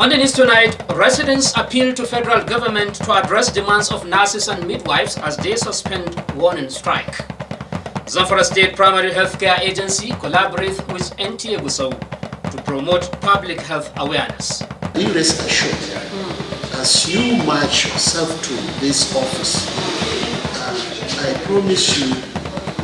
On the news tonight, residents appeal to federal government to address demands of nurses and midwives as they suspend warning strike. Zamfara State Primary Healthcare Agency collaborates with NTA GUSAU to promote public health awareness. Be rest assured, as you march yourself to this office, I promise you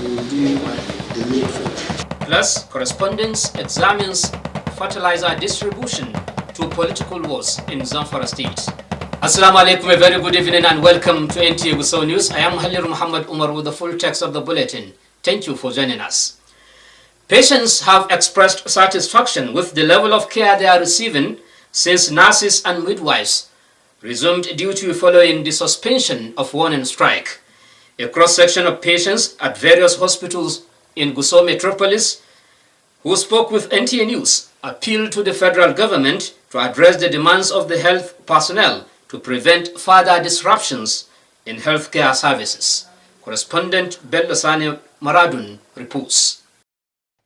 will do the needful. Plus, correspondence examines fertilizer distribution to political wars in Zamfara State. Assalamu alaikum, a very good evening and welcome to NTA GUSAU News. I am Halil Muhammad Umar with the full text of the bulletin. Thank you for joining us. Patients have expressed satisfaction with the level of care they are receiving since nurses and midwives resumed duty following the suspension of warning strike. A cross-section of patients at various hospitals in Gusau metropolis who spoke with NTA News appealed to the federal government to address the demands of the health personnel to prevent further disruptions in healthcare services. Correspondent Bello Sane Maradun reports.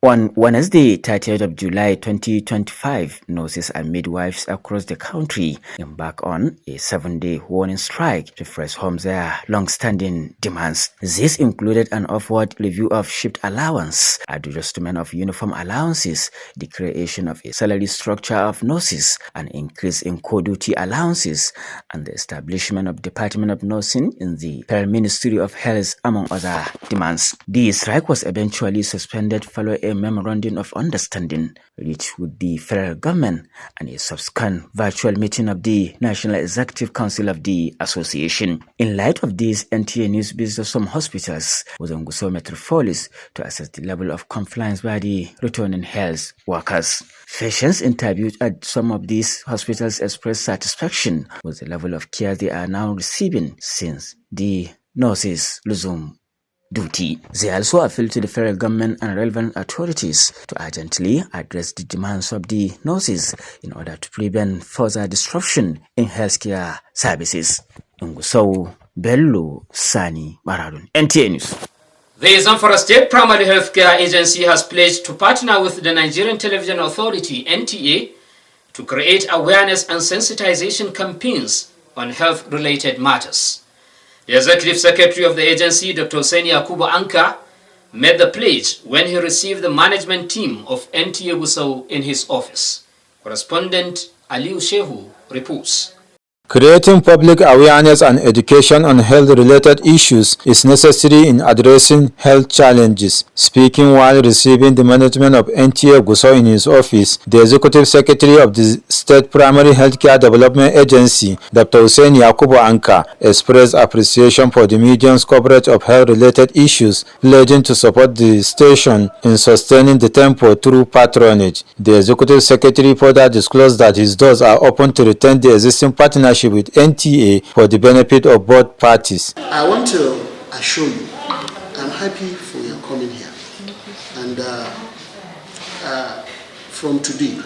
On Wednesday, 30th of July 2025, nurses and midwives across the country embarked on a 7-day warning strike to press home their long-standing demands. This included an upward review of shift allowance, adjustment of uniform allowances, the creation of a salary structure of nurses, an increase in core duty allowances, and the establishment of Department of Nursing in the Ministry of Health, among other demands. The strike was eventually suspended following a memorandum of understanding reached with the federal government and a subsequent virtual meeting of the National Executive Council of the association. In light of this, NTA News visited some hospitals within Gusau metropolis to assess the level of compliance by the returning health workers. Patients interviewed at some of these hospitals expressed satisfaction with the level of care they are now receiving since the nurses resumed duty. They also appeal to the federal government and relevant authorities to urgently address the demands of the nurses in order to prevent further disruption in healthcare services. In Gusau, Bello Sani Maradun, NTA News. The Zamfara State Primary Healthcare Agency has pledged to partner with the Nigerian Television Authority, NTA, to create awareness and sensitization campaigns on health-related matters. The Executive Secretary of the agency, Dr. Gusau-NG, made the pledge when he received the management team of NTA GUSAU in his office. Correspondent Aliu Shehu reports. Creating public awareness and education on health-related issues is necessary in addressing health challenges. Speaking while receiving the management of NTA GUSAU in his office, the Executive Secretary of the State Primary Healthcare Development Agency, Dr. Gusau-NG, expressed appreciation for the media's coverage of health-related issues, pledging to support the station in sustaining the tempo through patronage. The Executive Secretary further disclosed that his doors are open to retain the existing partnership with NTA for the benefit of both parties. I want to assure you, I'm happy for your coming here. And from today,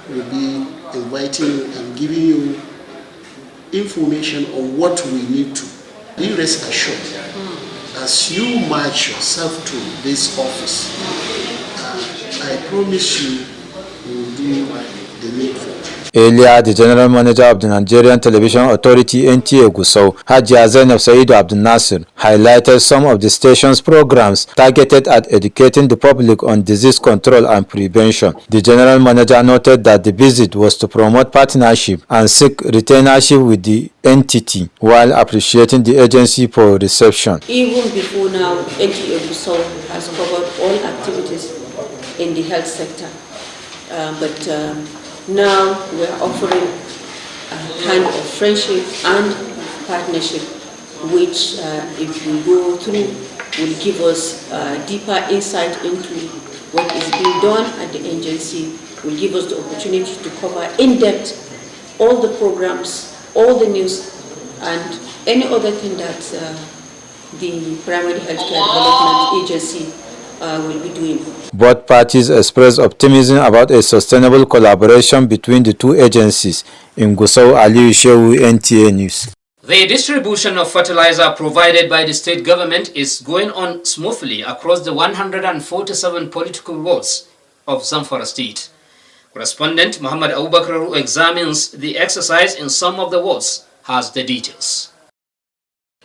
we'll be inviting and giving you information on what we need to. Be rest assured, as you march yourself to this office, I promise you will do the needful. Earlier, the General Manager of the Nigerian Television Authority, NTA GUSAU, Hajiya Zainab Saidu Abdul Nasir, highlighted some of the station's programs targeted at educating the public on disease control and prevention. The General Manager noted that the visit was to promote partnership and seek retainership with the entity, while appreciating the agency for reception. Even before now, NTA GUSAU has covered all activities in the health sector, now we are offering a kind of friendship and partnership, which if we go through will give us deeper insight into what is being done at the agency, will give us the opportunity to cover in depth all the programs, all the news, and any other thing that the Primary Healthcare Development Agency will be doing. Both parties expressed optimism about a sustainable collaboration between the two agencies. In Gusau, Aliu Shehu, NTA News. The distribution of fertilizer provided by the state government is going on smoothly across the 147 political wards of Zamfara State. Correspondent Muhammad Abubakar, who examines the exercise in some of the wards, has the details.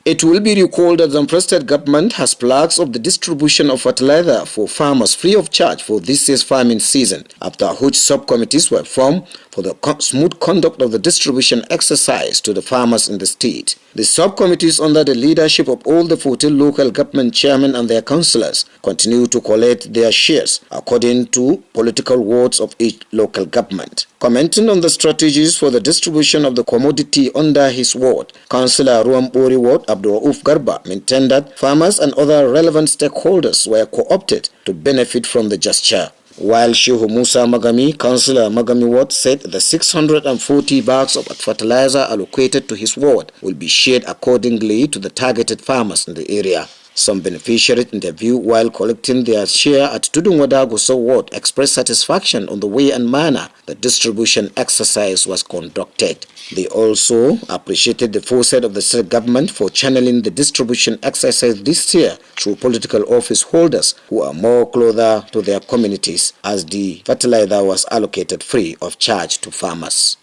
It will be recalled that the Zamfara State government has plans of the distribution of fertilizer for farmers free of charge for this year's farming season, after which subcommittees were formed for the smooth conduct of the distribution exercise to the farmers in the state. The subcommittees, under the leadership of all the 14 local government chairmen and their councillors, continue to collect their shares according to political wards of each local government. Commenting on the strategies for the distribution of the commodity under his ward, Councillor Ruambori Ward Abdul Rauf Garba maintained that farmers and other relevant stakeholders were co-opted to benefit from the gesture. While Shehu Musa Magami, Councillor Magami Ward, said the 640 bags of fertilizer allocated to his ward will be shared accordingly to the targeted farmers in the area. Some beneficiaries interviewed while collecting their share at Tudunwada Gusau Ward expressed satisfaction on the way and manner the distribution exercise was conducted. They also appreciated the foresight of the state government for channeling the distribution exercise this year through political office holders who are more closer to their communities, as the fertilizer was allocated free of charge to farmers.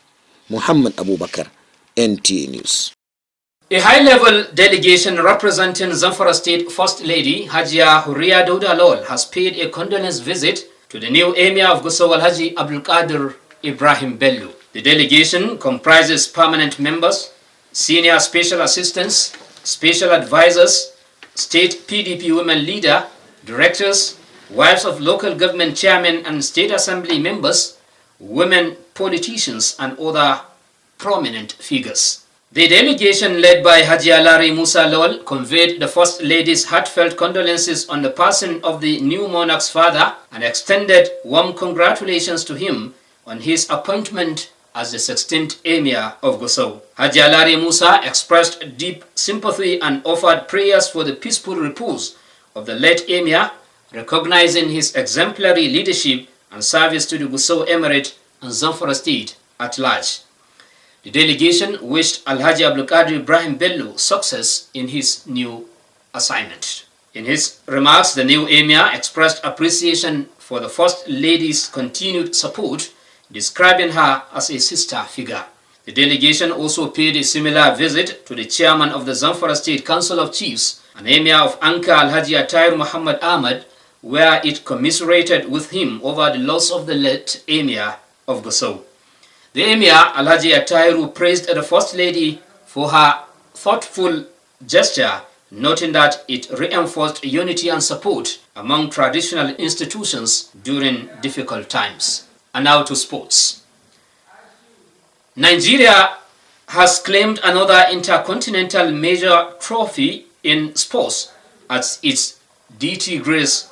Muhammad Abubakar, NTA News. A high-level delegation representing Zamfara State First Lady Hajia Huria Dauda Lawal has paid a condolence visit to the new Emir of Gusau Alhaji Abdul Qadir Ibrahim Bello. The delegation comprises permanent members, senior special assistants, special advisors, state PDP women leader, directors, wives of local government chairmen and state assembly members, women politicians and other prominent figures. The delegation led by Haji Alari Musa Lawal conveyed the First Lady's heartfelt condolences on the passing of the new monarch's father and extended warm congratulations to him on his appointment as the 16th Emir of Gusau. Haji Alari Musa expressed deep sympathy and offered prayers for the peaceful repose of the late Emir, recognizing his exemplary leadership and service to the Gusau Emirate and Zamfara State at large. The delegation wished Alhaji Abdul Qadir Ibrahim Bello success in his new assignment. In his remarks, the new Emir expressed appreciation for the First Lady's continued support, describing her as a sister figure. The delegation also paid a similar visit to the chairman of the Zamfara State Council of Chiefs, an Emir of Anka Alhaji Atayr Muhammad Ahmad, where it commiserated with him over the loss of the late Emir of Gusau. The Emir, Alhaji Atayru, praised the First Lady for her thoughtful gesture, noting that it reinforced unity and support among traditional institutions during difficult times. And now to sports. Nigeria has claimed another intercontinental major trophy in sports as its DT Grace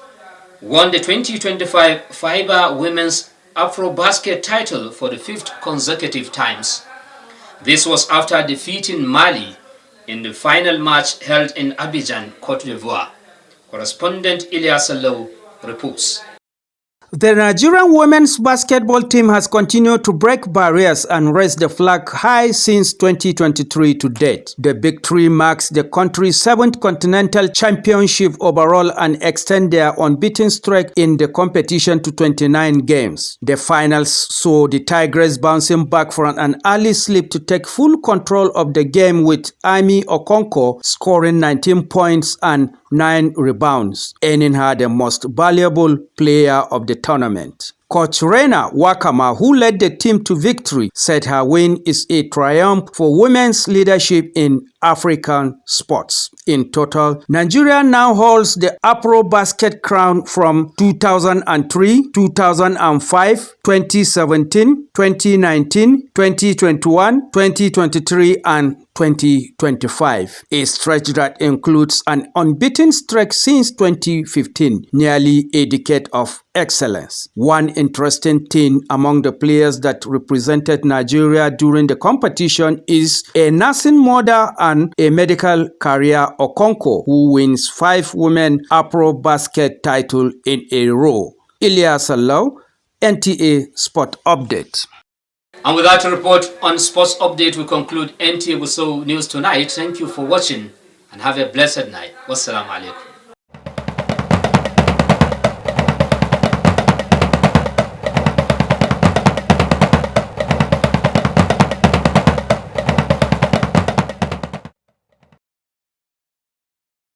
won the 2025 FIBA Women's Afro-Basket title for the 5th consecutive times. This was after defeating Mali in the final match held in Abidjan, Cote d'Ivoire. Correspondent Ilyas Alou reports. The Nigerian women's basketball team has continued to break barriers and raise the flag high since 2023 to date. The victory marks the country's 7th continental championship overall and extend their unbeaten streak in the competition to 29 games. The finals saw the Tigers bouncing back from an early slip to take full control of the game, with Amy Okonkwo scoring 19 points and 9 rebounds, earning her the most valuable player of the tournament. Coach Reina Wakama, who led the team to victory, said her win is a triumph for women's leadership in African sports. In total, Nigeria now holds the Afro-Basket crown from 2003, 2005, 2017, 2019, 2021, 2023, and 2025, a stretch that includes an unbeaten streak since 2015, nearly a decade of excellence. One interesting thing among the players that represented Nigeria during the competition is a nursing mother and a medical career, Okonkwo, who wins 5 women Afro-Basket titles in a row. Ilyas Alou, NTA Sport Update. And with that report on Sports Update, we conclude NTA GUSAU News tonight. Thank you for watching and have a blessed night. Wassalamu alaikum.